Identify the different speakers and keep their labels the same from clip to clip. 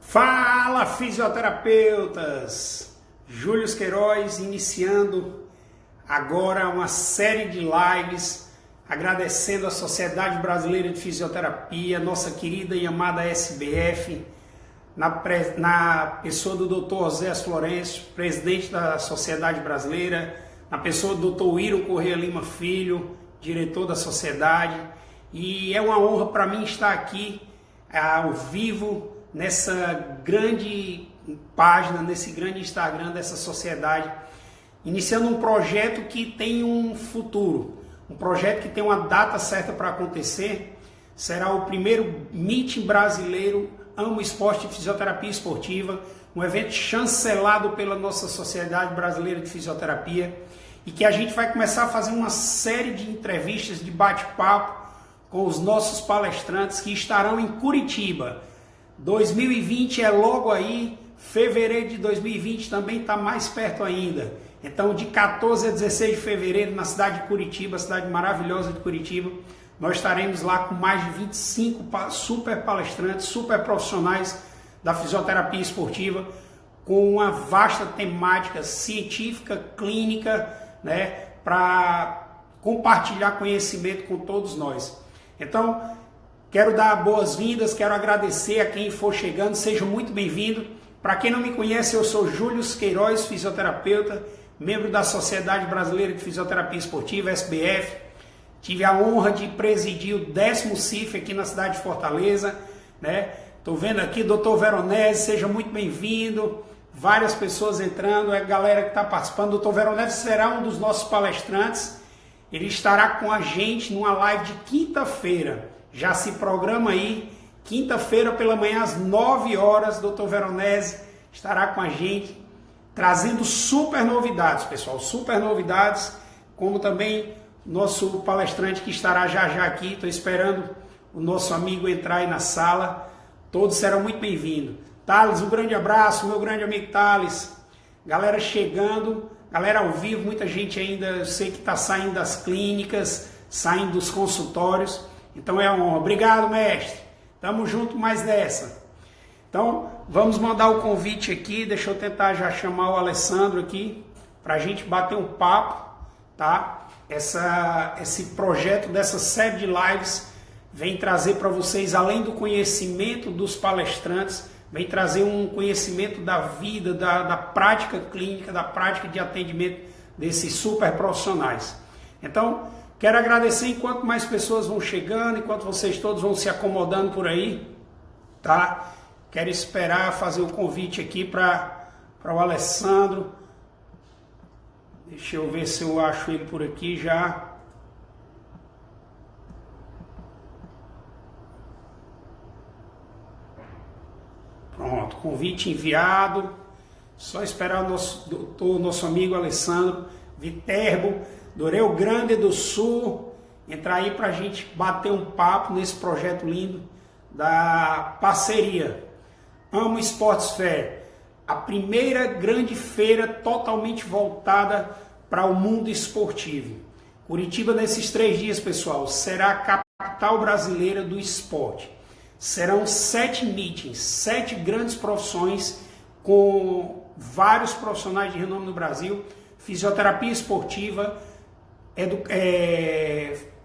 Speaker 1: Fala, fisioterapeutas! Júlio Queiroz iniciando agora uma série de lives agradecendo à Sociedade Brasileira de Fisioterapia, nossa querida e amada SBF, na pessoa do Dr. Oséias Florencio, presidente da Sociedade Brasileira, na pessoa do Dr. Iro Corrêa Lima Filho, diretor da Sociedade. E é uma honra para mim estar aqui ao vivo nessa grande página, nesse grande Instagram dessa sociedade, iniciando um projeto que tem um futuro, um projeto que tem uma data certa para acontecer. Será o primeiro meeting brasileiro Amo Esporte e Fisioterapia Esportiva, um evento chancelado pela nossa Sociedade Brasileira de Fisioterapia, e que a gente vai começar a fazer uma série de entrevistas, de bate-papo com os nossos palestrantes que estarão em Curitiba. 2020 é logo aí, fevereiro de 2020 também está mais perto ainda. Então, de 14 a 16 de fevereiro, na cidade de Curitiba, cidade maravilhosa de Curitiba, nós estaremos lá com mais de 25 super palestrantes, super profissionais da fisioterapia esportiva, com uma vasta temática científica, clínica, né, para compartilhar conhecimento com todos nós. Então, quero dar boas-vindas, quero agradecer a quem for chegando, seja muito bem-vindo. Para quem não me conhece, eu sou Júlio Queiroz, fisioterapeuta, membro da Sociedade Brasileira de Fisioterapia Esportiva, SBF. Tive a honra de presidir o 10º CIF aqui na cidade de Fortaleza, né? Estou vendo aqui, doutor Veronese, seja muito bem-vindo. Várias pessoas entrando, é a galera que está participando. Doutor Veronese será um dos nossos palestrantes. Ele estará com a gente numa live de quinta-feira. Já se programa aí, quinta-feira pela manhã às 9 horas, Dr. Veronese estará com a gente, trazendo super novidades, pessoal, super novidades, como também nosso palestrante que estará já aqui. Estou esperando o nosso amigo entrar aí na sala, todos serão muito bem-vindos. Thales, um grande abraço, meu grande amigo Thales, galera chegando, galera ao vivo, muita gente ainda, eu sei que está saindo das clínicas, saindo dos consultórios. Então é uma honra. Obrigado, mestre. Tamo junto mais nessa. Então, vamos mandar o convite aqui. Deixa eu tentar já chamar o Alessandro aqui para a gente bater um papo, tá? Esse projeto dessa série de lives vem trazer para vocês, além do conhecimento dos palestrantes, vem trazer um conhecimento da vida, da prática clínica, da prática de atendimento desses super profissionais. Então, quero agradecer enquanto mais pessoas vão chegando, enquanto vocês todos vão se acomodando por aí, tá? Quero esperar fazer o convite aqui para o Alessandro. Deixa eu ver se eu acho ele por aqui já. Pronto, convite enviado. Só esperar o nosso amigo Alessandro Viterbo, do Rio Grande do Sul, entrar aí para a gente bater um papo nesse projeto lindo da parceria Amo Esportes Fair, a primeira grande feira totalmente voltada para o mundo esportivo. Curitiba, nesses 3 dias, pessoal, será a capital brasileira do esporte. Serão 7 meetings, 7 grandes profissões com vários profissionais de renome no Brasil, fisioterapia esportiva,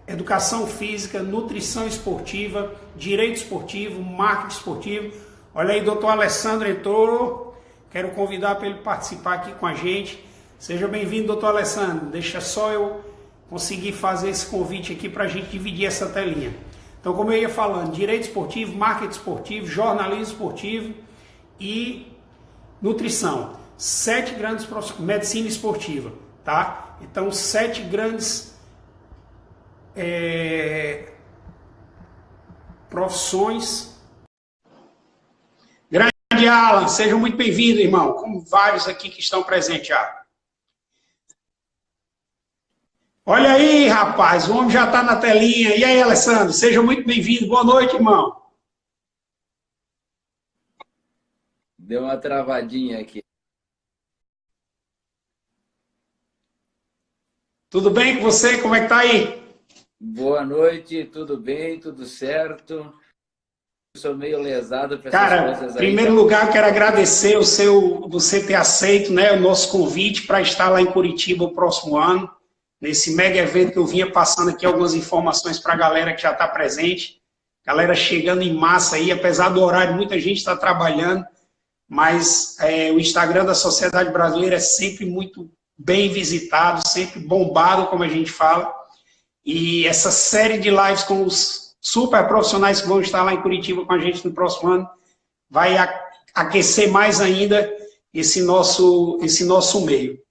Speaker 1: educação física, nutrição esportiva, direito esportivo, marketing esportivo. Olha aí, doutor Alessandro entrou, quero convidar para ele participar aqui com a gente. Seja bem-vindo, doutor Alessandro. Deixa só eu conseguir fazer esse convite aqui para a gente dividir essa telinha. Então, como eu ia falando, direito esportivo, marketing esportivo, jornalismo esportivo e nutrição. 7 grandes profissões, medicina esportiva, tá? Então, 7 grandes profissões. Grande Alan, seja muito bem-vindo, irmão, como vários aqui que estão presentes já. Olha aí, rapaz, o homem já está na telinha. E aí, Alessandro, seja muito bem-vindo. Boa noite, irmão.
Speaker 2: Deu uma travadinha aqui.
Speaker 1: Tudo bem com você? Como é que tá aí?
Speaker 2: Boa noite, tudo bem, tudo certo. sou meio lesado para essas
Speaker 1: Cara,
Speaker 2: coisas
Speaker 1: em
Speaker 2: aí.
Speaker 1: primeiro lugar, quero agradecer você ter aceito, né, o nosso convite para estar lá em Curitiba o próximo ano, nesse mega evento que eu vinha passando aqui algumas informações para a galera que já está presente. Galera chegando em massa aí, apesar do horário, muita gente está trabalhando, mas o Instagram da Sociedade Brasileira é sempre muito bem visitado, sempre bombado, como a gente fala. E essa série de lives com os super profissionais que vão estar lá em Curitiba com a gente no próximo ano vai aquecer mais ainda esse nosso meio.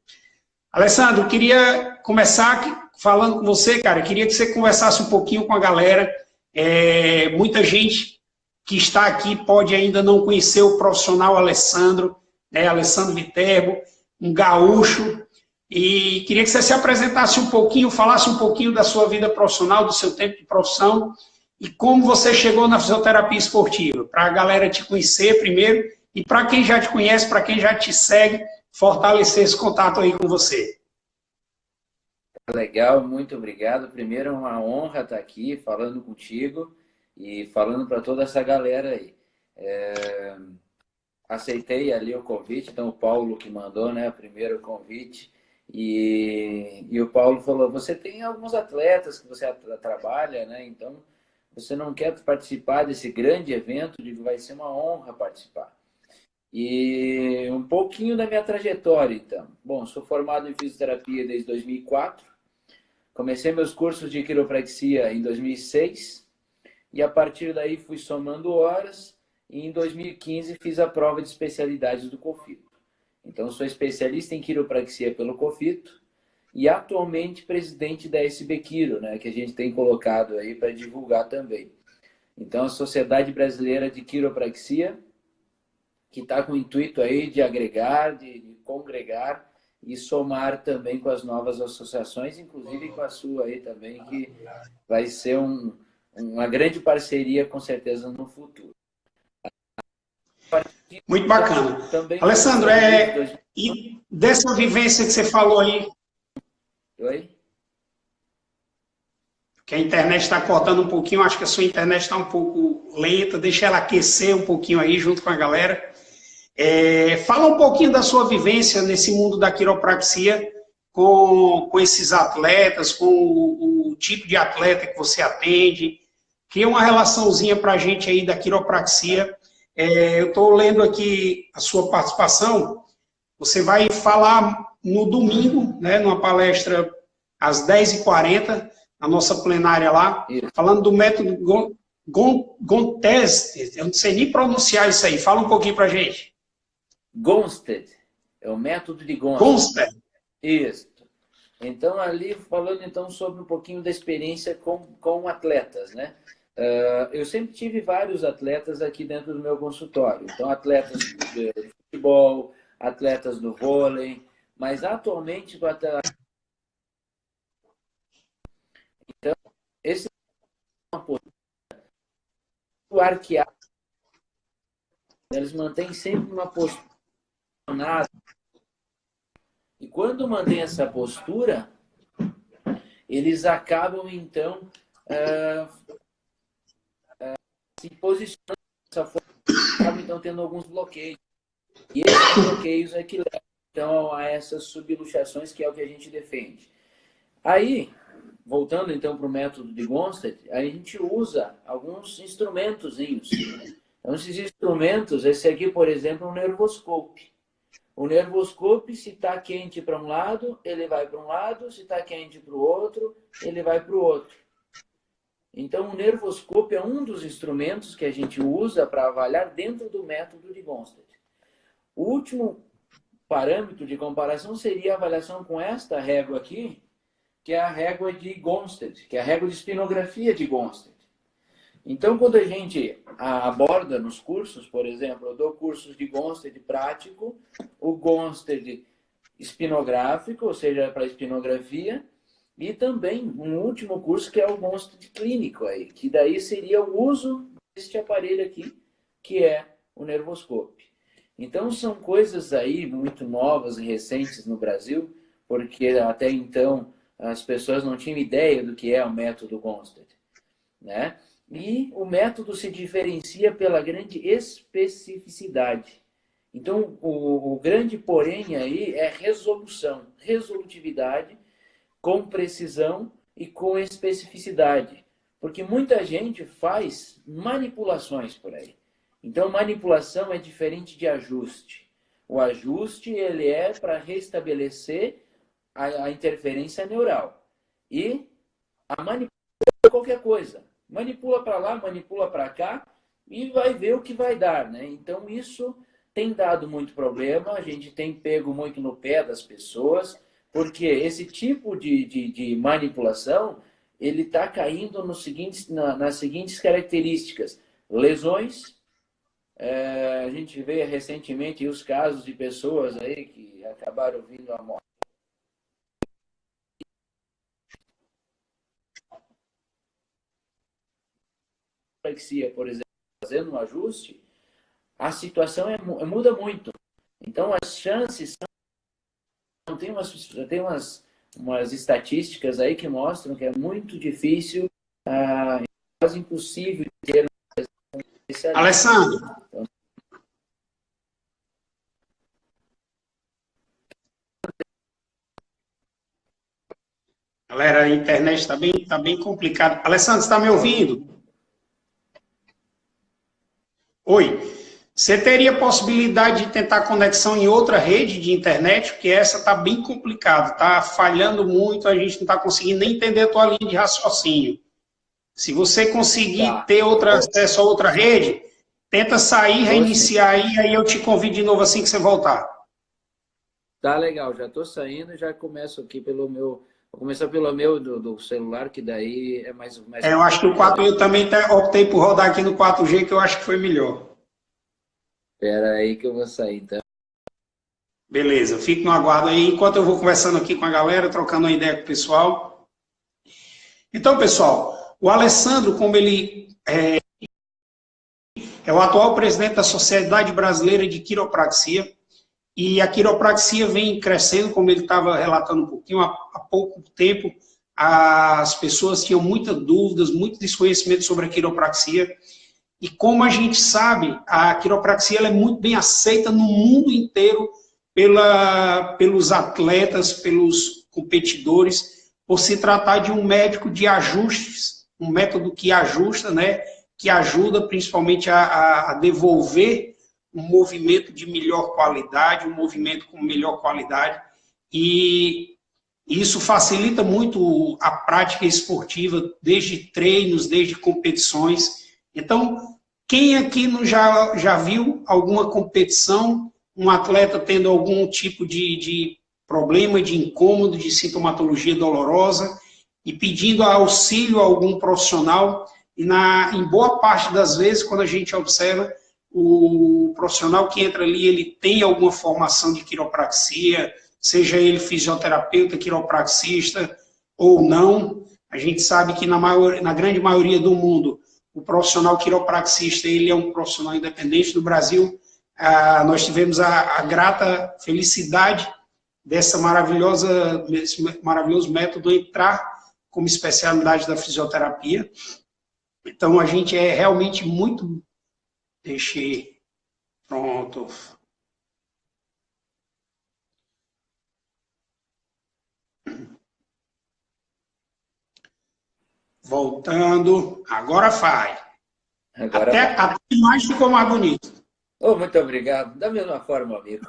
Speaker 1: Alessandro, queria começar falando com você, cara. Queria que você conversasse um pouquinho com a galera. Muita gente que está aqui pode ainda não conhecer o profissional Alessandro, né? Alessandro Viterbo, um gaúcho. E queria que você se apresentasse um pouquinho, falasse um pouquinho da sua vida profissional, do seu tempo de profissão e como você chegou na fisioterapia esportiva, para a galera te conhecer primeiro e para quem já te conhece, para quem já te segue, fortalecer esse contato aí com você.
Speaker 2: Legal, muito obrigado. Primeiro, é uma honra estar aqui falando contigo e falando para toda essa galera aí. Aceitei ali o convite, então o Paulo que mandou, né, o primeiro convite. E o Paulo falou, você tem alguns atletas que você trabalha, né? Então, você não quer participar desse grande evento? Eu digo, vai ser uma honra participar. E um pouquinho da minha trajetória, então. Bom, sou formado em fisioterapia desde 2004. Comecei meus cursos de quiropraxia em 2006. E a partir daí fui somando horas. E em 2015 fiz a prova de especialidades do COFITO. Então, sou especialista em quiropraxia pelo COFITO e atualmente presidente da SB Quiro, né, que a gente tem colocado aí para divulgar também. Então, a Sociedade Brasileira de Quiropraxia, que está com o intuito aí de agregar, de congregar e somar também com as novas associações, inclusive com a sua aí também, que vai ser uma grande parceria com certeza no futuro.
Speaker 1: Muito bacana.
Speaker 2: Também
Speaker 1: Alessandro, e dessa vivência que você falou aí,
Speaker 2: Oi?
Speaker 1: que a internet está cortando um pouquinho, acho que a sua internet está um pouco lenta, deixa ela aquecer um pouquinho aí junto com a galera. Fala um pouquinho da sua vivência nesse mundo da quiropraxia com esses atletas, com o tipo de atleta que você atende. Cria uma relaçãozinha para a gente aí da quiropraxia. Eu estou lendo aqui a sua participação. Você vai falar no domingo, né, numa palestra às 10h40, na nossa plenária lá, falando do método Gonstead. Eu não sei nem pronunciar isso aí. Fala um pouquinho para a gente.
Speaker 2: Gonstead. É o método de Gonstead.
Speaker 1: Gonstead.
Speaker 2: Isso. Então, ali, falando então sobre um pouquinho da experiência com atletas, né? Eu sempre tive vários atletas aqui dentro do meu consultório. Então, atletas de futebol, atletas do vôlei, mas atualmente então esse é uma postura arqueada, eles mantêm sempre uma postura e quando mantém essa postura eles acabam então se posicionando dessa forma, acabam então tendo alguns bloqueios. E esses bloqueios é que levam então a essas subluxações, que é o que a gente defende. Aí, voltando então para o método de Gonstead, a gente usa alguns instrumentozinhos. Então, esses instrumentos, esse aqui, por exemplo, é um nervoscope. O nervoscope, se está quente para um lado, ele vai para um lado, se está quente para o outro, ele vai para o outro. Então, o nervoscope é um dos instrumentos que a gente usa para avaliar dentro do método de Gonstead. O último parâmetro de comparação seria a avaliação com esta régua aqui, que é a régua de Gonstead, que é a régua de espinografia de Gonstead. Então, quando a gente aborda nos cursos, por exemplo, eu dou cursos de Gonstead prático, o Gonstead espinográfico, ou seja, para espinografia, e também um último curso que é o Gonstead clínico, aí, que daí seria o uso deste aparelho aqui, que é o nervoscope. Então, são coisas aí muito novas e recentes no Brasil, porque até então as pessoas não tinham ideia do que é o método Gonstead, né? E o método se diferencia pela grande especificidade. Então, o grande porém aí é resolução, resolutividade, com precisão e com especificidade. Porque muita gente faz manipulações por aí. Então, manipulação é diferente de ajuste. O ajuste ele é para restabelecer a interferência neural. E a manipulação é qualquer coisa. Manipula para lá, manipula para cá e vai ver o que vai dar, né? Então, isso tem dado muito problema, a gente tem pego muito no pé das pessoas, porque esse tipo de manipulação, ele está caindo nas seguintes características. Lesões, a gente vê recentemente os casos de pessoas aí que acabaram vindo à morte. Por exemplo, fazendo um ajuste, a situação muda muito. Então, as chances são... Tem umas estatísticas aí que mostram que é muito difícil, quase impossível ter um especialista.
Speaker 1: Alessandro.
Speaker 2: Então,
Speaker 1: Galera, a internet está bem complicada. Alessandro, você está me ouvindo? Oi. Você teria possibilidade de tentar conexão em outra rede de internet? Porque essa está bem complicada, está falhando muito, a gente não está conseguindo nem entender a tua linha de raciocínio. Se você conseguir ter acesso a outra rede, tenta sair, reiniciar aí eu te convido de novo assim que você voltar.
Speaker 2: Tá legal, já estou saindo e já começo aqui pelo meu... Vou começar pelo meu do celular, que daí é mais
Speaker 1: eu acho que o 4G eu também optei por rodar aqui no 4G, que eu acho que foi melhor.
Speaker 2: Espera aí que eu vou sair, então.
Speaker 1: Beleza, fique no aguardo aí, enquanto eu vou conversando aqui com a galera, trocando uma ideia com o pessoal. Então, pessoal, o Alessandro, como ele é o atual presidente da Sociedade Brasileira de Quiropraxia, e a quiropraxia vem crescendo, como ele estava relatando um pouquinho, há pouco tempo, as pessoas tinham muitas dúvidas, muito desconhecimento sobre a quiropraxia, e como a gente sabe, a quiropraxia ela é muito bem aceita no mundo inteiro pelos atletas, pelos competidores, por se tratar de um médico de ajustes, um método que ajusta, né, que ajuda principalmente a devolver um movimento de melhor qualidade, um movimento com melhor qualidade, e isso facilita muito a prática esportiva, desde treinos, desde competições. Então, quem aqui não já viu alguma competição, um atleta tendo algum tipo de problema, de incômodo, de sintomatologia dolorosa, e pedindo auxílio a algum profissional, e em boa parte das vezes, quando a gente observa, o profissional que entra ali, ele tem alguma formação de quiropraxia, seja ele fisioterapeuta, quiropraxista ou não. A gente sabe que na grande maioria do mundo, o profissional quiropraxista ele é um profissional independente. No Brasil, nós tivemos a grata felicidade desse maravilhoso método entrar como especialidade da fisioterapia. Então, a gente é realmente muito... Deixei. Pronto. Voltando. Agora vai. Até a imagem ficou mais bonita.
Speaker 2: Oh, muito obrigado. Da mesma forma, amigo.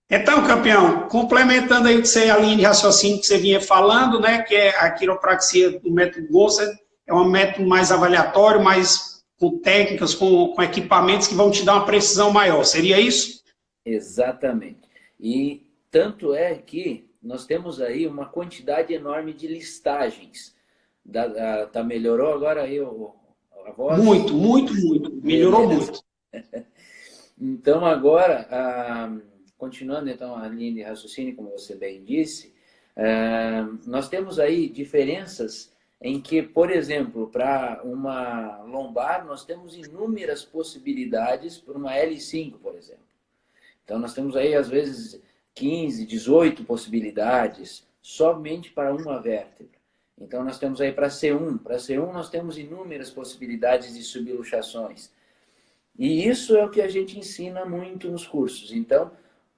Speaker 1: Então, campeão, complementando aí a linha de raciocínio que você vinha falando, né, que é a quiropraxia do método Gossard, é um método mais avaliatório, mais com técnicas, com equipamentos que vão te dar uma precisão maior. Seria isso?
Speaker 2: Exatamente. E tanto é que nós temos aí uma quantidade enorme de listagens. Melhorou agora aí a voz?
Speaker 1: Muito. Melhorou muito.
Speaker 2: Então, agora, continuando então a linha de raciocínio, como você bem disse, nós temos aí diferenças em que, por exemplo, para uma lombar, nós temos inúmeras possibilidades para uma L5, por exemplo. Então, nós temos aí, às vezes, 15, 18 possibilidades somente para uma vértebra. Então, nós temos aí para C1. Para C1, nós temos inúmeras possibilidades de subluxações. E isso é o que a gente ensina muito nos cursos. Então,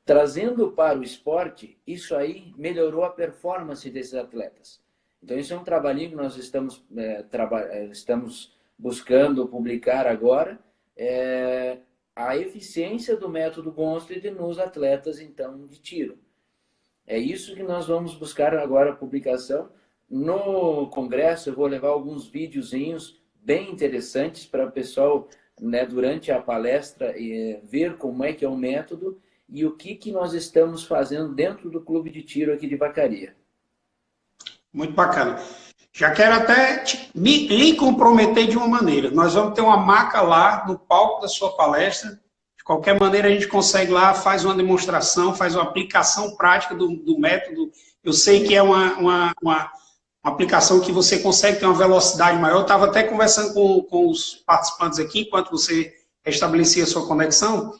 Speaker 2: trazendo para o esporte, isso aí melhorou a performance desses atletas. Então, isso é um trabalhinho que nós estamos buscando publicar agora, a eficiência do método Gonstead nos atletas, então, de tiro. É isso que nós vamos buscar agora a publicação. No congresso, eu vou levar alguns videozinhos bem interessantes para o pessoal, né, durante a palestra, ver como é que é o método e o que nós estamos fazendo dentro do clube de tiro aqui de Vacaria.
Speaker 1: Muito bacana. Já quero até lhe comprometer de uma maneira. Nós vamos ter uma maca lá no palco da sua palestra. De qualquer maneira, a gente consegue lá, faz uma demonstração, faz uma aplicação prática do método. Eu sei que é uma aplicação que você consegue ter uma velocidade maior. Eu estava até conversando com os participantes aqui, enquanto você restabelecia a sua conexão,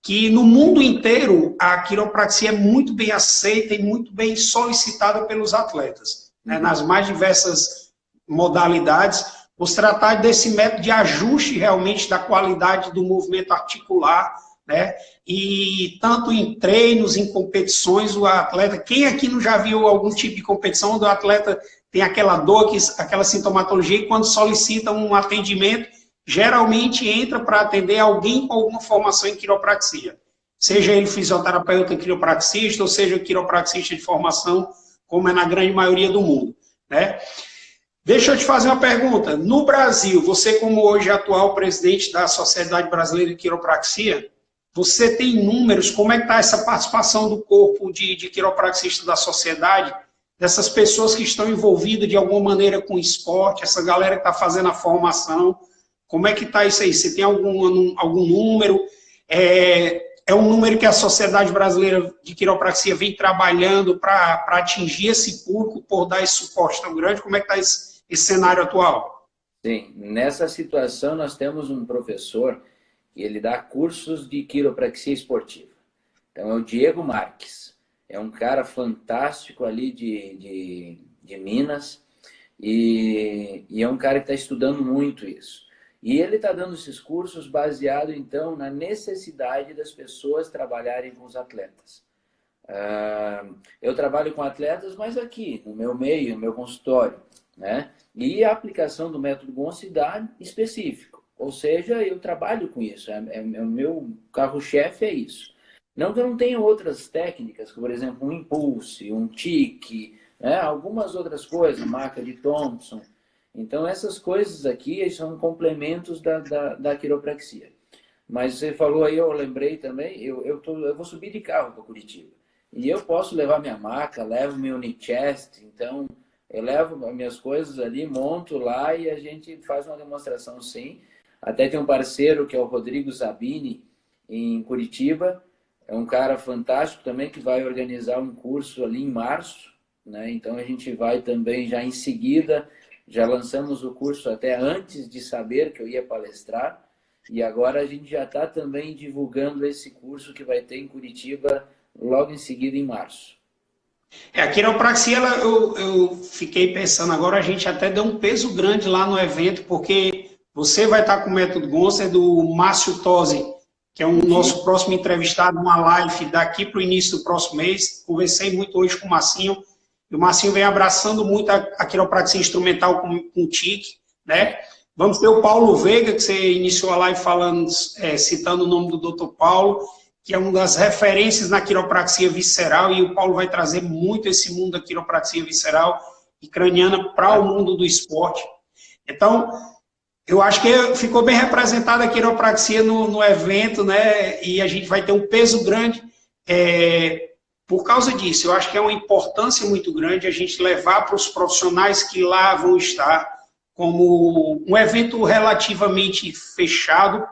Speaker 1: que no mundo inteiro a quiropraxia é muito bem aceita e muito bem solicitada pelos atletas, né, nas mais diversas modalidades, por se tratar desse método de ajuste realmente da qualidade do movimento articular, né, e tanto em treinos, em competições, o atleta, quem aqui não já viu algum tipo de competição onde o atleta tem aquela dor, aquela sintomatologia, e quando solicita um atendimento, geralmente entra para atender alguém com alguma formação em quiropraxia. Seja ele fisioterapeuta quiropraxista, ou seja quiropraxista de formação, como é na grande maioria do mundo, né? Deixa eu te fazer uma pergunta. No Brasil, você como hoje atual presidente da Sociedade Brasileira de Quiropraxia, você tem números, como é que está essa participação do corpo de quiropraxista da sociedade, dessas pessoas que estão envolvidas de alguma maneira com esporte, essa galera que está fazendo a formação? Como é que está isso aí? Você tem algum número? É um número que a Sociedade Brasileira de Quiropraxia vem trabalhando para atingir esse público, por dar esse suporte tão grande? Como é que está esse cenário atual?
Speaker 2: Sim, nessa situação nós temos um professor que ele dá cursos de quiropraxia esportiva. Então é o Diego Marques. É um cara fantástico ali de Minas e é um cara que está estudando muito isso. E ele está dando esses cursos baseado, então, na necessidade das pessoas trabalharem com os atletas. Eu trabalho com atletas, mas aqui, no meu meio, no meu consultório, né? E a aplicação do método Gonstead dá específico. Ou seja, eu trabalho com isso. O meu carro-chefe é isso. Não que eu não tenha outras técnicas, como, por exemplo, um impulse, um tique, né? Algumas outras coisas, marca de Thompson. Então, essas coisas aqui são complementos da quiropraxia. Mas você falou aí, eu lembrei também, eu vou subir de carro para Curitiba. E eu posso levar minha maca, levo meu Unichest, então eu levo as minhas coisas ali, monto lá e a gente faz uma demonstração sim. Até tem um parceiro que é o Rodrigo Zabini, em Curitiba. É um cara fantástico também que vai organizar um curso ali em março, né? Então a gente vai também já em seguida. Já lançamos o curso até antes de saber que eu ia palestrar. E agora a gente já está também divulgando esse curso que vai ter em Curitiba logo em seguida, em março.
Speaker 1: A quiropraxia, eu fiquei pensando agora, a gente até deu um peso grande lá no evento, porque você vai estar com o método Gonstead, do Márcio Tosi, que é o nosso próximo entrevistado, uma live daqui para o início do próximo mês. Conversei muito hoje com o Marcinho. E o Marcinho vem abraçando muito a quiropraxia instrumental com o TIC, né? Vamos ter o Paulo Veiga, que você iniciou a live falando, citando o nome do Dr. Paulo, que é uma das referências na quiropraxia visceral, e o Paulo vai trazer muito esse mundo da quiropraxia visceral e craniana para o mundo do esporte. Então, eu acho que ficou bem representada a quiropraxia no evento, né? E a gente vai ter um peso grande. Por causa disso, eu acho que é uma importância muito grande a gente levar para os profissionais que lá vão estar como um evento relativamente fechado,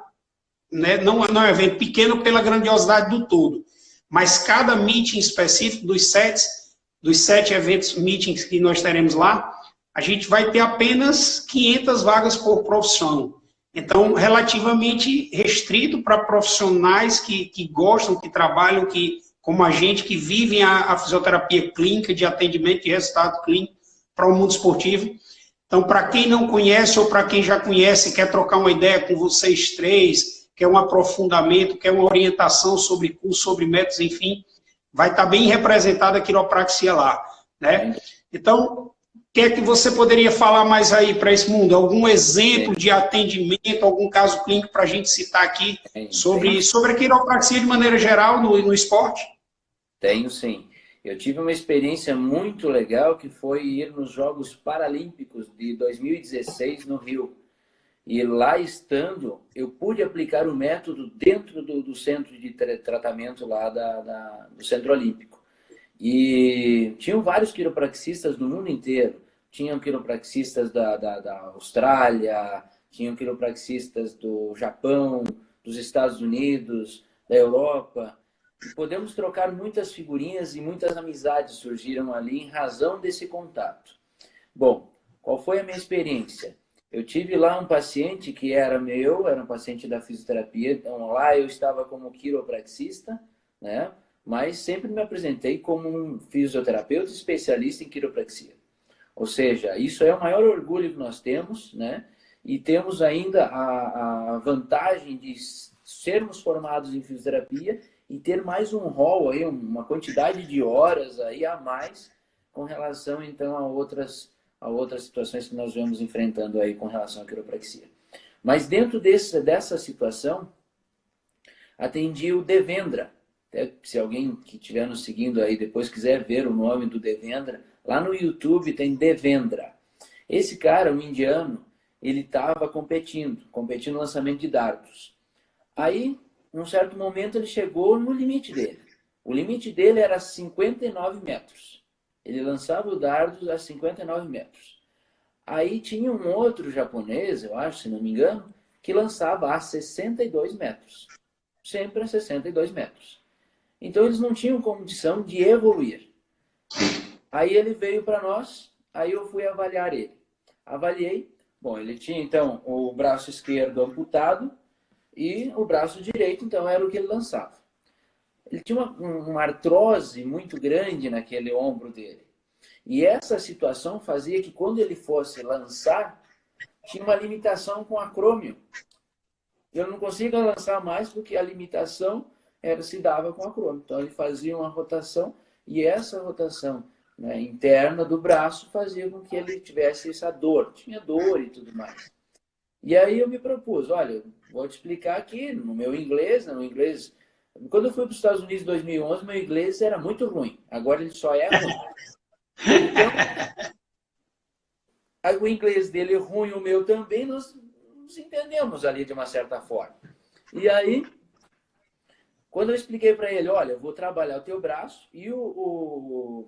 Speaker 1: né? Não é um evento pequeno pela grandiosidade do todo, mas cada meeting específico dos sete eventos, meetings que nós teremos lá, a gente vai ter apenas 500 vagas por profissão. Então, relativamente restrito para profissionais que gostam, que trabalham, como a gente, que vivem a fisioterapia clínica, de atendimento e resultado clínico, para o mundo esportivo. Então, para quem não conhece ou para quem já conhece, quer trocar uma ideia com vocês três, quer um aprofundamento, quer uma orientação sobre curso, sobre métodos, enfim, vai estar bem representada a quiropraxia lá, né? Então, o que é que você poderia falar mais aí para esse mundo? Algum exemplo de atendimento, algum caso clínico para a gente citar aqui sobre a quiropraxia de maneira geral no esporte?
Speaker 2: Tenho sim. Eu tive uma experiência muito legal que foi ir nos Jogos Paralímpicos de 2016 no Rio. E lá estando, eu pude aplicar o método dentro do centro de tratamento lá do Centro Olímpico. E tinham vários quiropraxistas do mundo inteiro. Tinham quiropraxistas da Austrália, tinham quiropraxistas do Japão, dos Estados Unidos, da Europa. E podemos trocar muitas figurinhas e muitas amizades surgiram ali em razão desse contato. Bom, qual foi a minha experiência? Eu tive lá um paciente que era um paciente da fisioterapia, então lá eu estava como quiropraxista, né? Mas sempre me apresentei como um fisioterapeuta especialista em quiropraxia. Ou seja, isso é o maior orgulho que nós temos, né? E temos ainda a vantagem de sermos formados em fisioterapia e ter mais um rol aí, uma quantidade de horas aí a mais com relação então a outras situações que nós vamos enfrentando aí com relação à quiropraxia. Mas dentro dessa situação, atendi o Devendra. Até se alguém que estiver nos seguindo aí depois quiser ver o nome do Devendra, lá no YouTube tem Devendra. Esse cara, um indiano, ele estava competindo no lançamento de dardos. Aí, num certo momento, ele chegou no limite dele. O limite dele era 59 metros. Ele lançava o dardo a 59 metros. Aí tinha um outro japonês, eu acho, se não me engano, que lançava a 62 metros. Sempre a 62 metros. Então, eles não tinham condição de evoluir. Aí ele veio para nós, aí eu fui avaliar ele. Avaliei. Bom, ele tinha, então, o braço esquerdo amputado e o braço direito, então, era o que ele lançava. Ele tinha uma artrose muito grande naquele ombro dele. E essa situação fazia que quando ele fosse lançar, tinha uma limitação com acrômio. Eu não conseguia lançar mais porque a limitação se dava com acrômio. Então ele fazia uma rotação e essa rotação, né, interna do braço fazia com que ele tivesse essa dor. Tinha dor e tudo mais. E aí eu me propus, olha, vou te explicar aqui no meu inglês, quando eu fui para os Estados Unidos em 2011, meu inglês era muito ruim. Agora ele só é ruim. Então, o inglês dele é ruim, o meu também, nós nos entendemos ali de uma certa forma. E aí, quando eu expliquei para ele, olha, eu vou trabalhar o teu braço, e o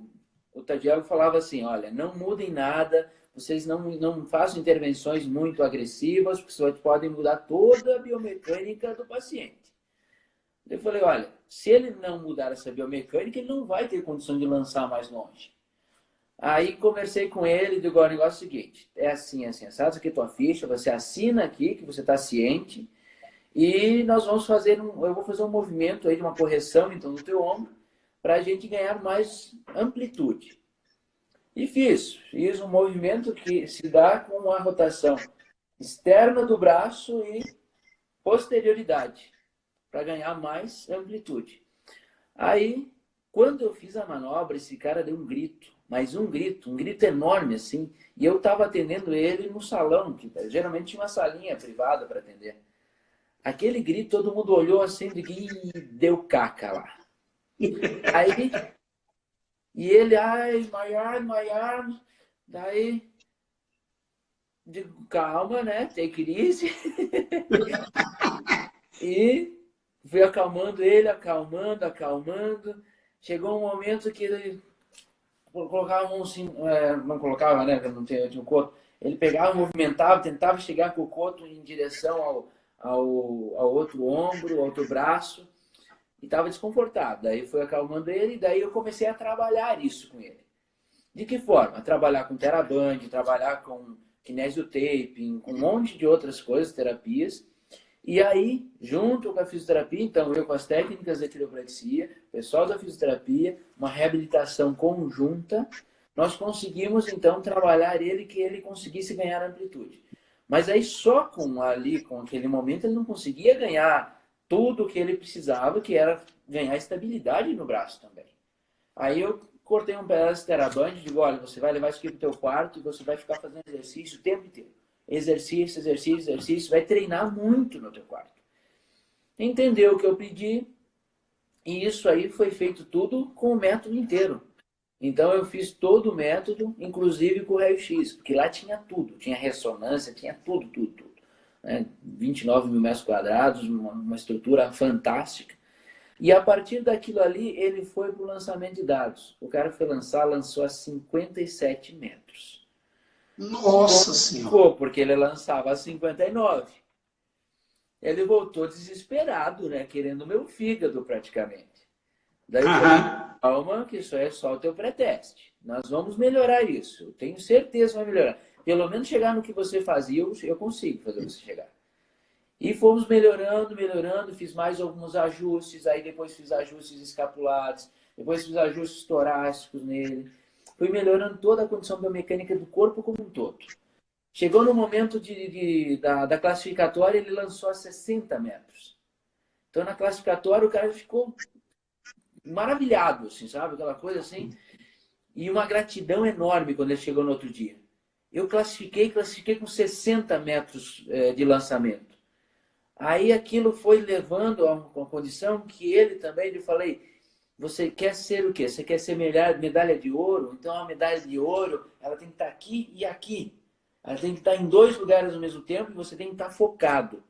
Speaker 2: Tadiago falava assim, olha, não mudem nada, vocês não façam intervenções muito agressivas, porque vocês podem mudar toda a biomecânica do paciente. Eu falei, olha, se ele não mudar essa biomecânica, ele não vai ter condição de lançar mais longe. Aí conversei com ele e digo, o negócio é o seguinte, é assim, assado, aqui é tua ficha, você assina aqui que você está ciente e nós vamos fazer, eu vou fazer um movimento aí de uma correção então no teu ombro para a gente ganhar mais amplitude. E fiz um movimento que se dá com a rotação externa do braço e posterioridade para ganhar mais amplitude. Aí, quando eu fiz a manobra, esse cara deu um grito, mas um grito enorme assim, e eu estava atendendo ele no salão, que geralmente tinha uma salinha privada para atender. Aquele grito, todo mundo olhou assim, e deu caca lá. Aí, e ele, ai, my arm, daí, digo, calma, né, take it easy. E fui acalmando ele, acalmando. Chegou um momento que ele colocava a mão assim, não colocava, né? Não tinha o coto. Ele pegava, movimentava, tentava chegar com o coto em direção ao outro ombro, ao outro braço. E estava desconfortável. Daí fui acalmando ele e daí eu comecei a trabalhar isso com ele. De que forma? Trabalhar com TheraBand, trabalhar com kinesiotaping, com um monte de outras coisas, terapias. E aí, junto com a fisioterapia, então eu com as técnicas da quiropraxia, pessoal da fisioterapia, uma reabilitação conjunta, nós conseguimos, então, trabalhar ele, que ele conseguisse ganhar amplitude. Mas aí só com aquele momento, ele não conseguia ganhar tudo o que ele precisava, que era ganhar estabilidade no braço também. Aí eu cortei um pedaço de teraband e digo, olha, você vai levar isso aqui para o teu quarto e você vai ficar fazendo exercício o tempo inteiro. Exercício, exercício, exercício, vai treinar muito no teu quarto. Entendeu o que eu pedi e isso aí foi feito tudo com o método inteiro. Então eu fiz todo o método, inclusive com o raio-x, porque lá tinha tudo, tinha ressonância, tinha tudo, tudo, tudo. Né? 29 mil metros quadrados, uma estrutura fantástica. E a partir daquilo ali, ele foi para o lançamento de dados. O cara foi lançou a 57 metros.
Speaker 1: Nossa Senhora!
Speaker 2: Porque ele lançava a 59. Ele voltou desesperado, né? Querendo o meu fígado praticamente. Daí eu falei, calma, que isso é só o teu pré-teste. Nós vamos melhorar isso. Eu tenho certeza que vai melhorar. Pelo menos chegar no que você fazia, eu consigo fazer você chegar. E fomos melhorando, melhorando. Fiz mais alguns ajustes. Aí depois fiz ajustes escapulares. Depois fiz ajustes torácicos nele. Fui melhorando toda a condição biomecânica do corpo como um todo. Chegou no momento da classificatória, ele lançou a 60 metros. Então, na classificatória, o cara ficou maravilhado, assim, sabe? Aquela coisa assim. E uma gratidão enorme quando ele chegou no outro dia. Eu classifiquei com 60 metros de lançamento. Aí aquilo foi levando a uma condição que ele também, eu falei, você quer ser o quê? Você quer ser medalha de ouro? Então a medalha de ouro, ela tem que estar aqui e aqui. Ela tem que estar em 2 lugares ao mesmo tempo e você tem que estar focado.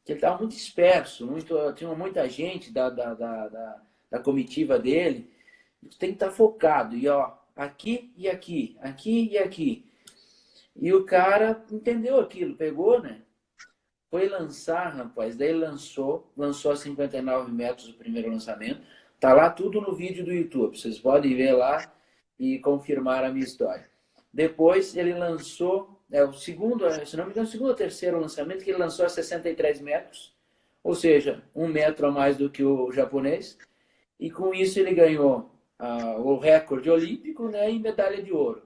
Speaker 2: Ele estava muito disperso, tinha muita gente da comitiva dele. Você tem que estar focado. E ó, aqui e aqui, aqui e aqui. E o cara entendeu aquilo, pegou, né? Foi lançar, rapaz. Daí lançou a 59 metros o primeiro lançamento. Tá lá tudo no vídeo do YouTube. Vocês podem ver lá e confirmar a minha história. Depois ele lançou, o segundo, se não me engano, o segundo ou terceiro lançamento, que ele lançou a 63 metros. Ou seja, 1 metro a mais do que o japonês. E com isso ele ganhou o recorde olímpico, né, e medalha de ouro.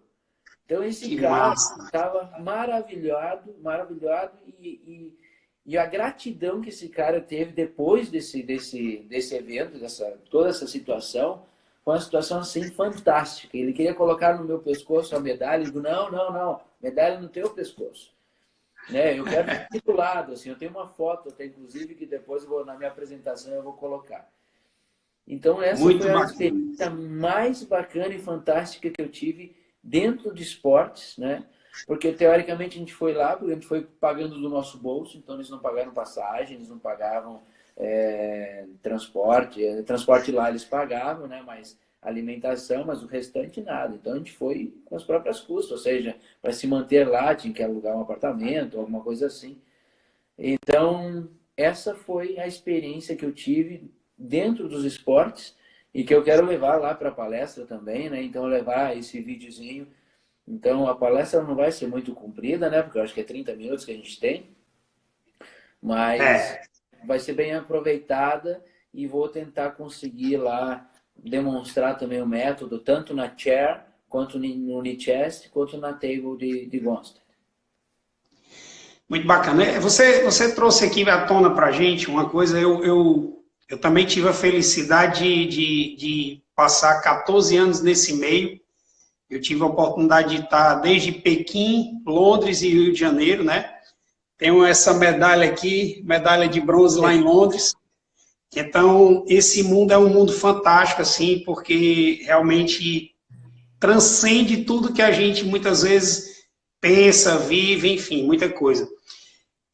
Speaker 2: Então esse cara estava maravilhado e a gratidão que esse cara teve depois desse evento, toda essa situação, foi uma situação assim fantástica. Ele queria colocar no meu pescoço a medalha, eu digo, não, medalha no teu pescoço. Né? Eu quero ficar titulado, assim, eu tenho uma foto, até, inclusive, que depois na minha apresentação eu vou colocar. Então essa foi a experiência mais bacana e fantástica que eu tive dentro de esportes, né? Porque teoricamente a gente foi lá, porque a gente foi pagando do nosso bolso, então eles não pagaram passagem, eles não pagavam transporte lá eles pagavam, né? Mas alimentação, mas o restante nada. Então a gente foi com as próprias custas, ou seja, para se manter lá tinha que alugar um apartamento, alguma coisa assim. Então essa foi a experiência que eu tive dentro dos esportes e que eu quero levar lá para a palestra também, né? Então levar esse videozinho. Então a palestra não vai ser muito comprida, né? Porque eu acho que é 30 minutos que a gente tem, mas vai ser bem aproveitada e vou tentar conseguir lá demonstrar também o método, tanto na chair, quanto no knee chest, quanto na table de Gonstead.
Speaker 1: Muito bacana. Você trouxe aqui à tona para a gente uma coisa, eu também tive a felicidade de passar 14 anos nesse meio. Eu tive a oportunidade de estar desde Pequim, Londres e Rio de Janeiro, né? Tenho essa medalha aqui, medalha de bronze lá em Londres. Então, esse mundo é um mundo fantástico, assim, porque realmente transcende tudo que a gente muitas vezes pensa, vive, enfim, muita coisa.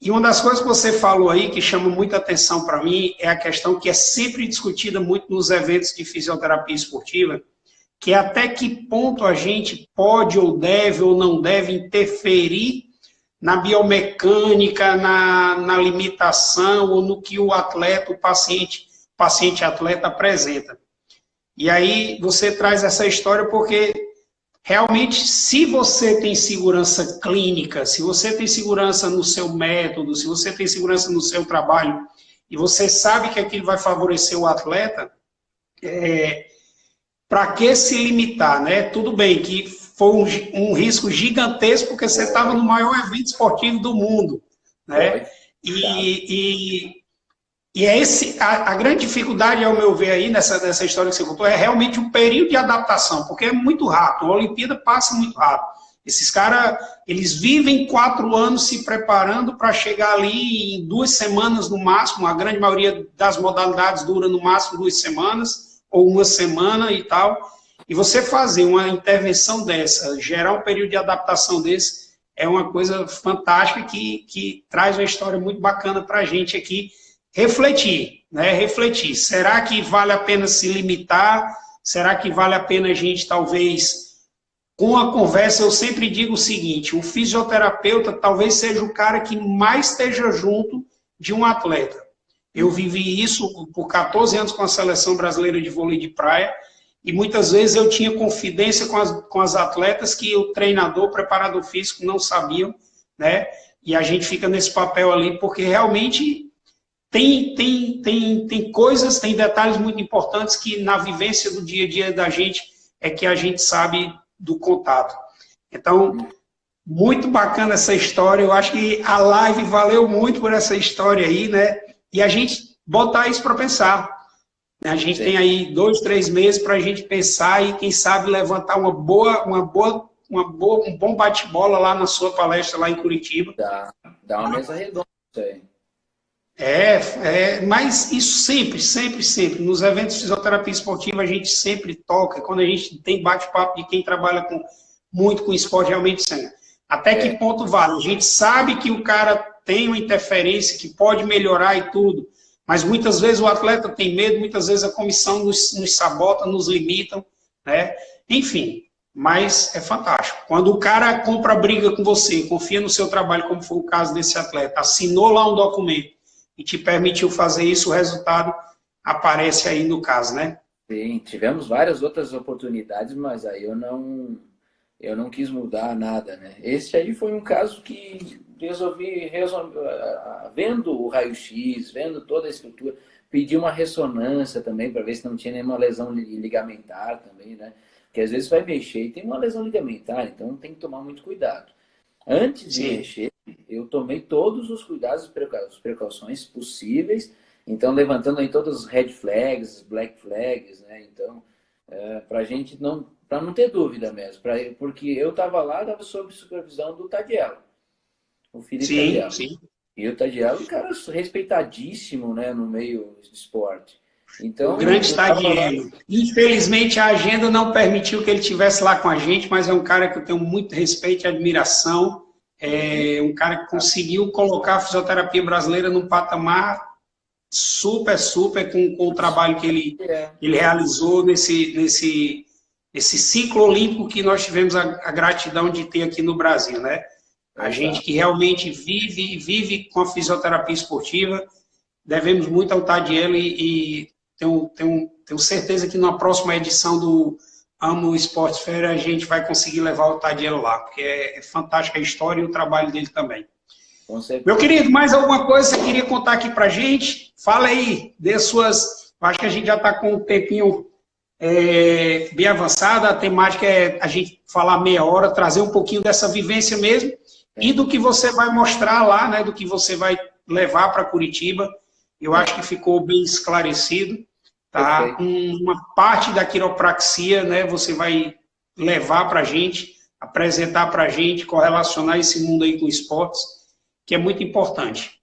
Speaker 1: E uma das coisas que você falou aí, que chama muita atenção para mim, é a questão que é sempre discutida muito nos eventos de fisioterapia esportiva, que é até que ponto a gente pode ou não deve interferir na biomecânica, na limitação ou no que o atleta, o paciente-atleta apresenta. E aí você traz essa história porque realmente, se você tem segurança clínica, se você tem segurança no seu método, se você tem segurança no seu trabalho, e você sabe que aquilo vai favorecer o atleta, para que se limitar, né? Tudo bem que foi um risco gigantesco, porque você estava no maior evento esportivo do mundo, né? E é a grande dificuldade, ao meu ver, aí, nessa história que você contou, é realmente o período de adaptação, porque é muito rápido, a Olimpíada passa muito rápido. Esses caras, eles vivem 4 anos se preparando para chegar ali em 2 semanas no máximo, a grande maioria das modalidades dura no máximo 2 semanas, ou 1 semana e tal, e você fazer uma intervenção dessa, gerar um período de adaptação desse, é uma coisa fantástica que traz uma história muito bacana para a gente aqui, refletir, né? Refletir. Será que vale a pena se limitar? Será que vale a pena a gente, talvez, com a conversa, eu sempre digo o seguinte, o fisioterapeuta talvez seja o cara que mais esteja junto de um atleta. Eu vivi isso por 14 anos com a Seleção Brasileira de Vôlei de Praia, e muitas vezes eu tinha confidência com as atletas que o treinador, o preparador físico não sabiam, né? E a gente fica nesse papel ali, porque realmente tem coisas, tem detalhes muito importantes que na vivência do dia a dia da gente é que a gente sabe do contato. Então, muito bacana essa história. Eu acho que a live valeu muito por essa história aí, né? E a gente botar isso para pensar. A gente tem aí 2, 3 meses para a gente pensar e, quem sabe, levantar um bom bate-bola lá na sua palestra lá em Curitiba.
Speaker 2: Dá uma mesa redonda isso aí.
Speaker 1: Mas isso sempre. Nos eventos de fisioterapia esportiva a gente sempre toca, quando a gente tem bate-papo de quem trabalha muito com esporte, realmente sempre. Até que ponto vale? A gente sabe que o cara tem uma interferência, que pode melhorar e tudo, mas muitas vezes o atleta tem medo, muitas vezes a comissão nos sabota, nos limitam, né? Enfim, mas é fantástico. Quando o cara compra briga com você, confia no seu trabalho, como foi o caso desse atleta, assinou lá um documento, e te permitiu fazer isso, o resultado aparece aí no caso, né?
Speaker 2: Sim, tivemos várias outras oportunidades, mas aí eu não quis mudar nada, né? Esse aí foi um caso que resolvi vendo o raio-x, vendo toda a estrutura, pedi uma ressonância também para ver se não tinha nenhuma lesão ligamentar também, né? Porque às vezes vai mexer e tem uma lesão ligamentar, então tem que tomar muito cuidado. Antes de mexer, eu tomei todos os cuidados e precauções possíveis, então levantando aí todas as red flags, black flags, né? Então, para a gente não, para não ter dúvida mesmo, porque eu estava sob supervisão do Tadielo, o Felipe Tadielo.
Speaker 1: Sim.
Speaker 2: E o Tadielo é um cara respeitadíssimo, né, no meio do esporte. Então,
Speaker 1: o grande Tadielo. Infelizmente a agenda não permitiu que ele estivesse lá com a gente, mas é um cara que eu tenho muito respeito e admiração. É um cara que conseguiu colocar a fisioterapia brasileira num patamar super com o trabalho que ele realizou nesse ciclo olímpico que nós tivemos a gratidão de ter aqui no Brasil, né? A gente que realmente vive com a fisioterapia esportiva, devemos muito ao Tadielo e tenho certeza que na próxima edição do Amo Esporte Fair a gente vai conseguir levar o Tadielo lá, porque é fantástica a história e o trabalho dele também. Meu querido, mais alguma coisa que você queria contar aqui pra gente? Fala aí, dê suas... Acho que a gente já está com um tempinho bem avançado, a temática é a gente falar meia hora, trazer um pouquinho dessa vivência mesmo, e do que você vai mostrar lá, né, do que você vai levar para Curitiba. Eu acho que ficou bem esclarecido. Tá? Uma parte da quiropraxia, né, você vai levar para a gente, apresentar para a gente, correlacionar esse mundo aí com esportes, que é muito importante.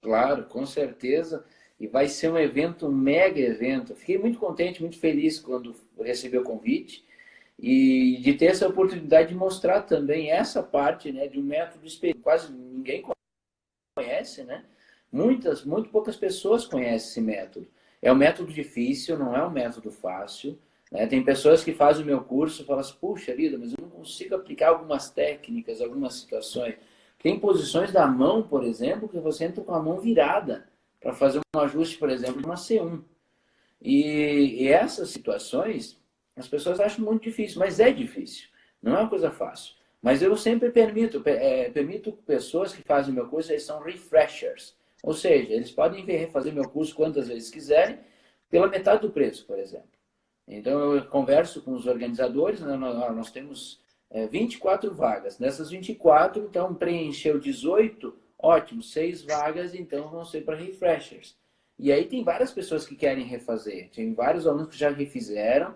Speaker 2: Claro, com certeza. E vai ser um evento, um mega evento. Fiquei muito contente, muito feliz quando recebi o convite e de ter essa oportunidade de mostrar também essa parte, né, de um método específico. Quase ninguém conhece, né? Muito poucas pessoas conhecem esse método. É um método difícil, não é um método fácil, né? Tem pessoas que fazem o meu curso e falam assim, puxa vida, mas eu não consigo aplicar algumas técnicas, algumas situações. Tem posições da mão, por exemplo, que você entra com a mão virada para fazer um ajuste, por exemplo, de uma C1. E essas situações, as pessoas acham muito difícil, mas é difícil. Não é uma coisa fácil. Mas eu sempre permito pessoas que fazem o meu curso, eles são refreshers. Ou seja, eles podem vir fazer meu curso quantas vezes quiserem, pela metade do preço, por exemplo. Então, eu converso com os organizadores, né? Nós temos 24 vagas. Nessas 24, então, preencheu 18, ótimo, 6 vagas, então, vão ser para refreshers. E aí tem várias pessoas que querem refazer. Tem vários alunos que já refizeram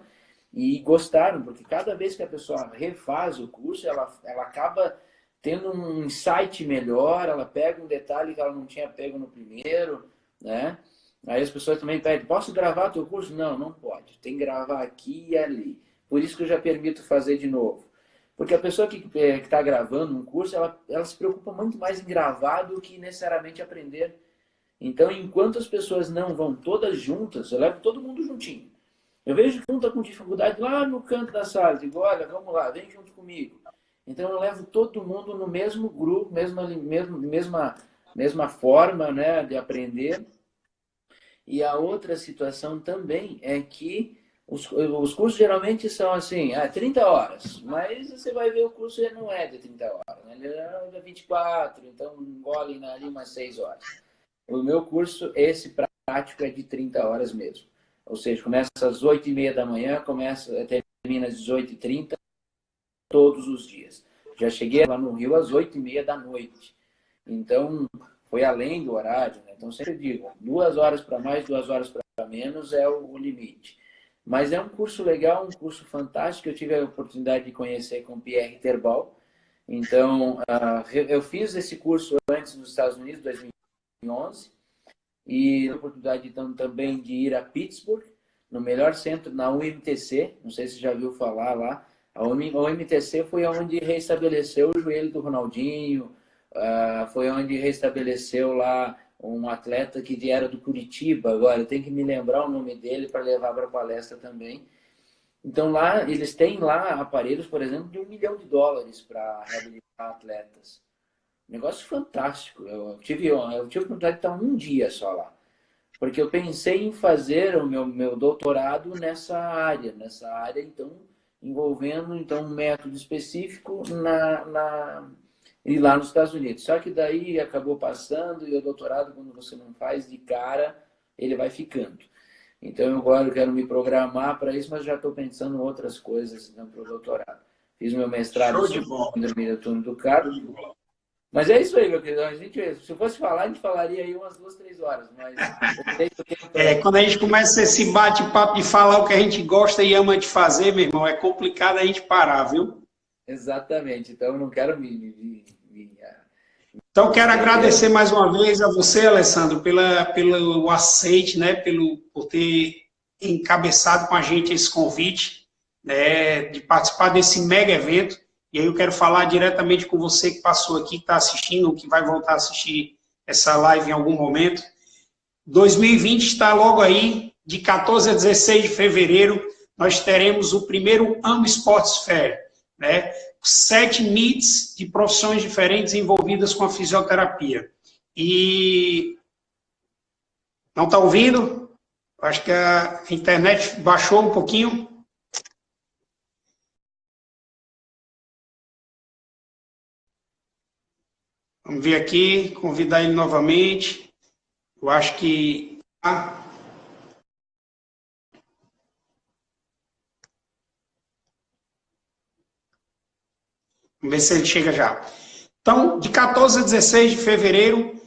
Speaker 2: e gostaram, porque cada vez que a pessoa refaz o curso, ela acaba tendo um insight melhor, ela pega um detalhe que ela não tinha pego no primeiro, né? Aí as pessoas também pedem, posso gravar teu curso? Não, não pode. Tem que gravar aqui e ali. Por isso que eu já permito fazer de novo. Porque a pessoa que está gravando um curso, ela se preocupa muito mais em gravar do que necessariamente aprender. Então, enquanto as pessoas não vão todas juntas, eu levo todo mundo juntinho. Eu vejo que um está com dificuldade lá no canto da sala, digo, olha, vamos lá, vem junto comigo. Então, eu levo todo mundo no mesmo grupo, mesma forma, né, de aprender. E a outra situação também é que os cursos geralmente são assim, 30 horas, mas você vai ver o curso não é de 30 horas, né? Ele é de 24, então engole ali umas 6 horas. O meu curso, esse prático, é de 30 horas mesmo. Ou seja, começa às 8h30 da manhã, termina às 18h30, todos os dias. Já cheguei lá no Rio às 8h30 da noite. Então, foi além do horário, né? Então, sempre digo, 2 horas para mais, 2 horas para menos é o limite. Mas é um curso legal, um curso fantástico. Eu tive a oportunidade de conhecer com Pierre Terbal. Então, eu fiz esse curso antes nos Estados Unidos, 2011. E tive a oportunidade também de ir a Pittsburgh, no melhor centro, na UMTC. Não sei se já viu falar lá. A UMTC foi onde restabeleceu o joelho do Ronaldinho. Foi onde restabeleceu lá um atleta que era do Curitiba. Agora, eu tenho que me lembrar o nome dele para levar para a palestra também. Então, lá, eles têm lá aparelhos, por exemplo, de $1 milhão para reabilitar atletas. Negócio fantástico. Eu tive a oportunidade de estar um dia só lá. Porque eu pensei em fazer o meu doutorado nessa área, então, envolvendo então, um método específico e lá nos Estados Unidos. Só que daí acabou passando e o doutorado, quando você não faz de cara, ele vai ficando. Então, agora eu quero me programar para isso, mas já estou pensando em outras coisas para o doutorado. Fiz meu mestrado sobre o túnel do carpo. Mas é isso aí, meu querido. Se eu fosse falar, a gente falaria aí umas 2, 3 horas. Mas
Speaker 1: quando a gente começa esse bate-papo de falar o que a gente gosta e ama de fazer, meu irmão, é complicado a gente parar, viu?
Speaker 2: Exatamente. Então, eu não quero
Speaker 1: Então, quero agradecer mais uma vez a você, Alessandro, pelo aceite, né, por ter encabeçado com a gente esse convite, né, de participar desse mega evento. E aí eu quero falar diretamente com você que passou aqui, que está assistindo, ou que vai voltar a assistir essa live em algum momento. 2020 está logo aí, de 14 a 16 de fevereiro, nós teremos o primeiro AMO Sports Fair, né? 7 meets de profissões diferentes envolvidas com a fisioterapia. E não está ouvindo? Acho que a internet baixou um pouquinho. Vamos ver aqui, convidar ele novamente. Eu acho que... Vamos ver se ele chega já. Então, de 14 a 16 de fevereiro,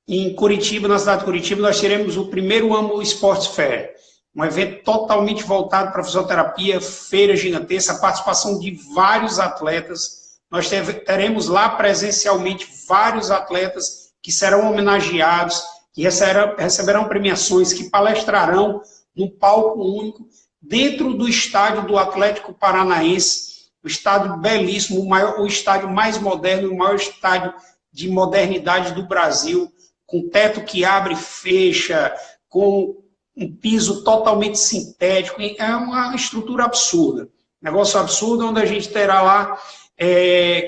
Speaker 1: em Curitiba, na cidade de Curitiba, nós teremos o primeiro AMO Sports Fair. Um evento totalmente voltado para a fisioterapia, feira gigantesca, a participação de vários atletas. Nós teremos lá presencialmente vários atletas que serão homenageados, que receberão premiações, que palestrarão num palco único, dentro do estádio do Atlético Paranaense, o estádio belíssimo, o estádio mais moderno, o maior estádio de modernidade do Brasil, com teto que abre e fecha, com um piso totalmente sintético, é uma estrutura absurda, negócio absurdo, onde a gente terá lá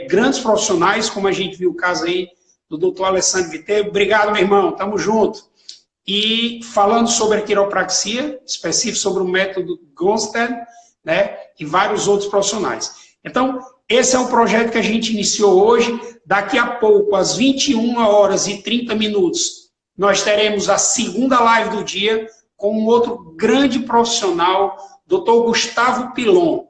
Speaker 1: grandes profissionais, como a gente viu o caso aí do doutor Alessandro Viterbo. Obrigado, meu irmão, tamo junto. E falando sobre a quiropraxia, específico sobre o método Gonstead, né, e vários outros profissionais. Então, esse é um projeto que a gente iniciou hoje. Daqui a pouco, às 21h30, nós teremos a segunda live do dia com um outro grande profissional Dr. Gustavo Pilon,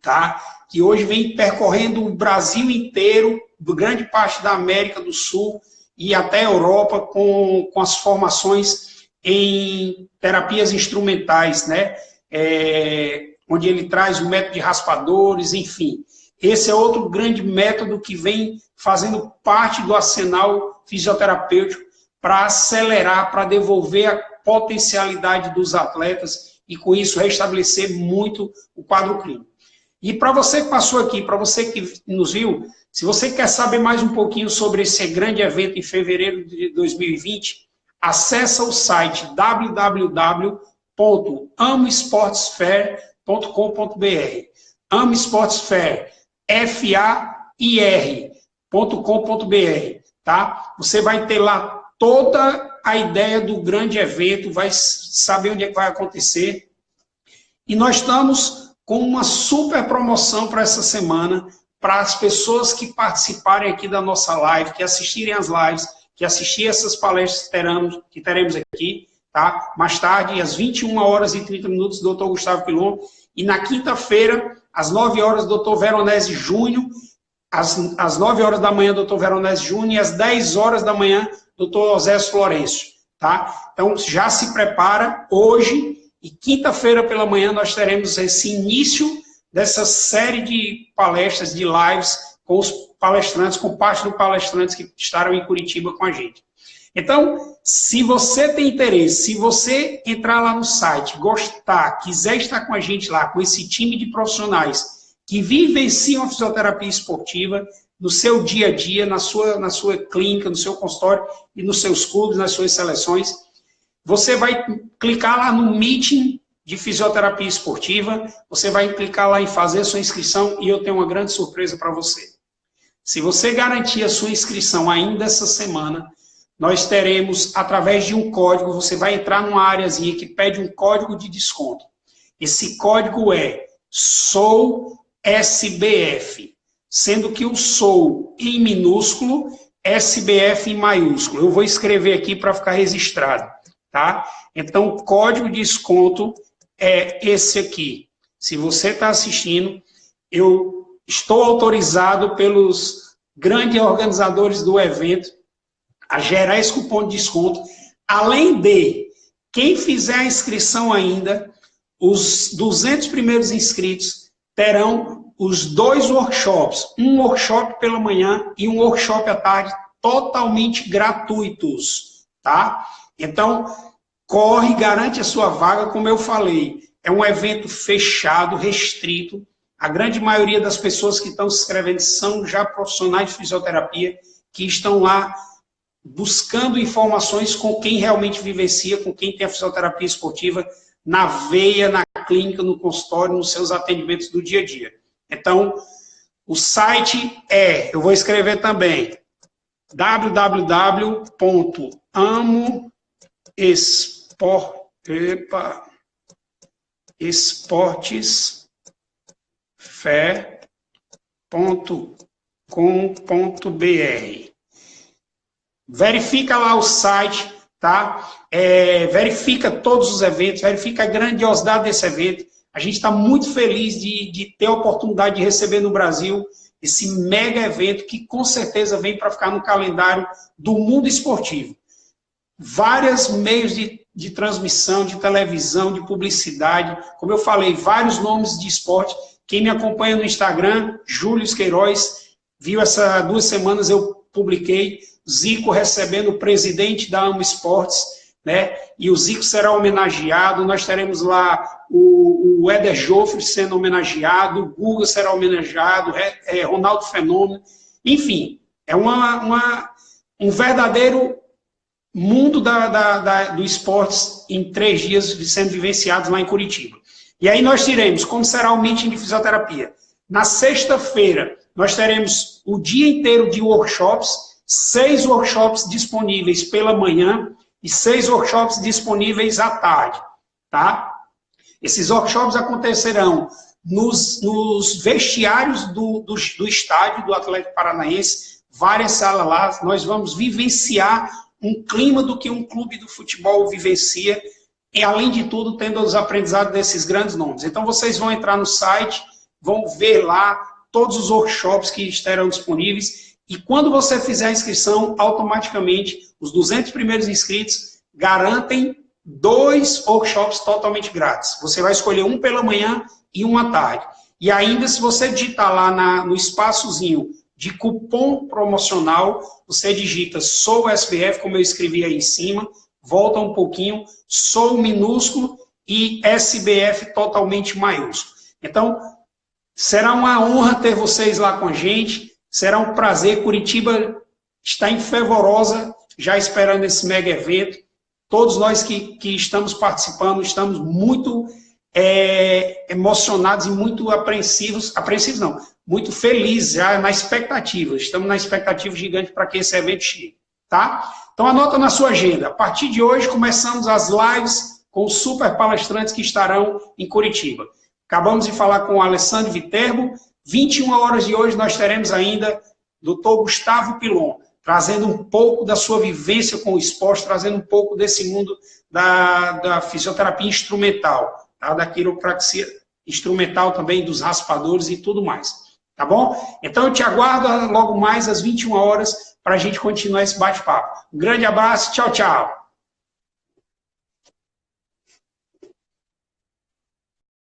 Speaker 1: tá? Que hoje vem percorrendo o Brasil inteiro, grande parte da América do Sul e até a Europa, com as formações em terapias instrumentais, né? Onde ele traz o método de raspadores, enfim. Esse é outro grande método que vem fazendo parte do arsenal fisioterapêutico para acelerar, para devolver a potencialidade dos atletas e, com isso, restabelecer muito o quadro clínico. E para você que passou aqui, para você que nos viu, se você quer saber mais um pouquinho sobre esse grande evento em fevereiro de 2020, acessa o site www.amoesportesfair.com.br. Amoesportesfair, FAIR.com.br, tá? Você vai ter lá toda a ideia do grande evento, vai saber onde é que vai acontecer. E nós estamos com uma super promoção para essa semana, para as pessoas que participarem aqui da nossa live, que assistirem às lives, que assistirem essas palestras que teremos aqui, tá? Mais tarde, às 21h30, Dr. Gustavo Pilon, e na quinta-feira, às 9h, Dr. Veronese Júnior, às 9h da manhã, Dr. Veronese Júnior, e às 10h da manhã, Dr. Osésio Florencio, tá? Então, já se prepara, hoje e quinta-feira pela manhã nós teremos esse início dessa série de palestras, de lives, com os palestrantes, com parte dos palestrantes que estarão em Curitiba com a gente. Então, se você tem interesse, se você entrar lá no site, gostar, quiser estar com a gente lá, com esse time de profissionais que vivenciam a fisioterapia esportiva no seu dia a dia, na sua clínica, no seu consultório e nos seus clubes, nas suas seleções, você vai clicar lá no Meeting de Fisioterapia Esportiva, você vai clicar lá em fazer a sua inscrição e eu tenho uma grande surpresa para você. Se você garantir a sua inscrição ainda essa semana, nós teremos, através de um código, você vai entrar numa areazinha que pede um código de desconto. Esse código é SOUSBF, sendo que o SOU em minúsculo, SBF em maiúsculo. Eu vou escrever aqui para ficar registrado, tá? Então, o código de desconto é esse aqui. Se você está assistindo, eu estou autorizado pelos grandes organizadores do evento a gerar esse cupom de desconto, além de quem fizer a inscrição ainda, os 200 primeiros inscritos terão os 2 workshops, um workshop pela manhã e um workshop à tarde, totalmente gratuitos, tá? Então, corre, garante a sua vaga, como eu falei, é um evento fechado, restrito, a grande maioria das pessoas que estão se inscrevendo são já profissionais de fisioterapia, que estão lá buscando informações com quem realmente vivencia, com quem tem a fisioterapia esportiva na veia, na clínica, no consultório, nos seus atendimentos do dia a dia. Então, o site eu vou escrever também, www.amoesportesfair.com.br. Verifica lá o site, tá? Verifica todos os eventos, verifica a grandiosidade desse evento. A gente está muito feliz de ter a oportunidade de receber no Brasil esse mega evento que com certeza vem para ficar no calendário do mundo esportivo. Vários meios de transmissão, de televisão, de publicidade, como eu falei, vários nomes de esporte. Quem me acompanha no Instagram, Júlio Queiroz, viu essas 2 semanas eu publiquei Zico recebendo o presidente da Amo Esportes, né? E o Zico será homenageado, nós teremos lá o Éder Joffre sendo homenageado, o Guga será homenageado, Ronaldo Fenômeno, enfim, é um verdadeiro mundo do esportes em 3 dias sendo vivenciados lá em Curitiba. E aí nós teremos, como será o meeting de fisioterapia? Na sexta-feira, nós teremos o dia inteiro de workshops, 6 workshops disponíveis pela manhã e 6 workshops disponíveis à tarde, tá? Esses workshops acontecerão nos vestiários do estádio do Atlético Paranaense, várias salas lá, nós vamos vivenciar um clima do que um clube do futebol vivencia, e além de tudo, tendo os aprendizados desses grandes nomes. Então, vocês vão entrar no site, vão ver lá todos os workshops que estarão disponíveis, e quando você fizer a inscrição, automaticamente, os 200 primeiros inscritos garantem 2 workshops totalmente grátis. Você vai escolher um pela manhã e um à tarde. E ainda, se você digitar lá no espaçozinho de cupom promocional, você digita sou SBF, como eu escrevi aí em cima, volta um pouquinho, sou minúsculo e SBF totalmente maiúsculo. Então, será uma honra ter vocês lá com a gente, será um prazer. Curitiba está em fervorosa, já esperando esse mega evento. Todos nós que estamos participando, estamos muito emocionados e muito apreensivos não, muito felizes, já na expectativa. Estamos na expectativa gigante para que esse evento chegue, tá? Então anota na sua agenda. A partir de hoje começamos as lives com os super palestrantes que estarão em Curitiba. Acabamos de falar com o Alessandro Viterbo. 21 horas de hoje nós teremos ainda Dr. Gustavo Pilon, trazendo um pouco da sua vivência com o esporte, trazendo um pouco desse mundo da fisioterapia instrumental, tá? Da quiropraxia instrumental também, dos raspadores e tudo mais. Tá bom? Então eu te aguardo logo mais às 21 horas para a gente continuar esse bate-papo. Um grande abraço, tchau, tchau.